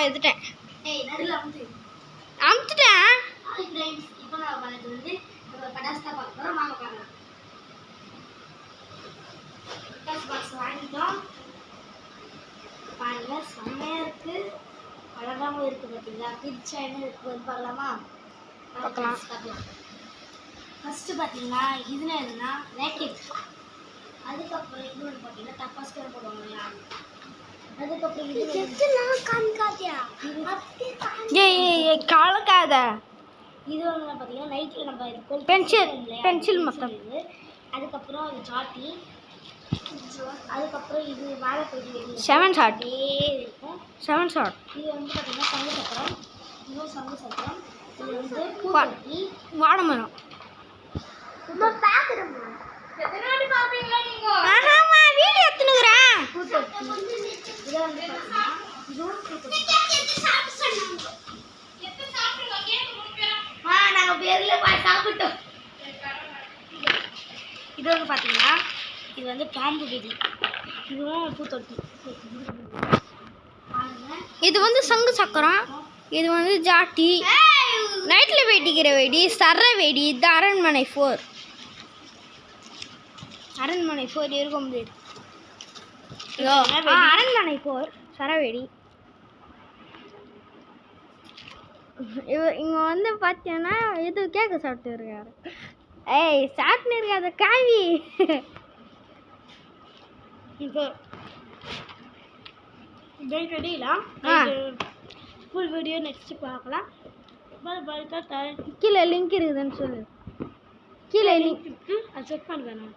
எடுத்துட்டேன். ஏய் நடுல அமுத்துட்டேன். ஹாய் ஃப்ரெண்ட்ஸ், இப்போ நான் பண்ணது வந்து நம்ம பட்டாசு தான் பார்க்க போகிறோம். வாங்க பார்க்கலாம். பட்டாசு பாக்ஸ் வாங்கிட்டோம். பாருங்க, செம்மையாக இருக்குது, அழகாகவும் இருக்குது. பார்த்தீங்களா, பிரிச்சா என்ன இருக்குது பார்க்கலாமா? பார்க்கலாம். ஃபஸ்ட்டு பார்த்தீங்கன்னா இதில் என்னன்னா ரேக்கெட், அதுக்கப்புறம் இது வந்து பார்த்தீங்கன்னா டப்பாஸ்கர் போடுவாங்க இல்லையா, அதுக்கப்புறம் இது கலக்காத. இது வந்து பார்த்தீங்கன்னா நைட்டில் நம்ம பென்சில் மொத்தம். அதுக்கப்புறம் அது சாட்டி, அதுக்கப்புறம் இது மேலே போயிட்டு 7 ஷாட் இருக்கும். 7 ஷாட். இது வந்து பார்த்தீங்கன்னா சங்கு சக்கரம், இன்னும் சங்கு சக்கரம். இது வந்து பூத்தொட்டி, வாழைமரம். வீடியோ எடுத்துனுக்குறேன். பூத்தொட்டி இதை வந்து பார்த்தீங்கன்னா இதுவும் பூத்தொட்டி. நாங்கள் பேரில் போய் சாப்பிட்டோம். இது வந்து பார்த்தீங்கன்னா இது வந்து பாம்பு வெடி, இதுவும் பூத்தொட்டி. இது வந்து சங்கு சக்கரம், இது வந்து ஜாட்டி, நைட்டில் வெடிக்கிற வெடி, சர வெடி. இது அரண்மனை 4. அரண்மனை 4 இருக்க முடியாது. அரண்மனை 4 சரவெடி. இங்கே வந்து பார்த்தீங்கன்னா இது கேட்க சாப்பிட்டு இருக்காரு. ஏய் சாப்பிட்டு இருக்காத காவி. இப்போ ரெடிலாம் ஃபுல் வீடியோ நெக்ஸ்ட் பார்க்கலாம். கீழே லிங்க் இருக்குதுன்னு சொல்லு. கீழே லிங்க் அது செக் பண்ணுவேன் நான்.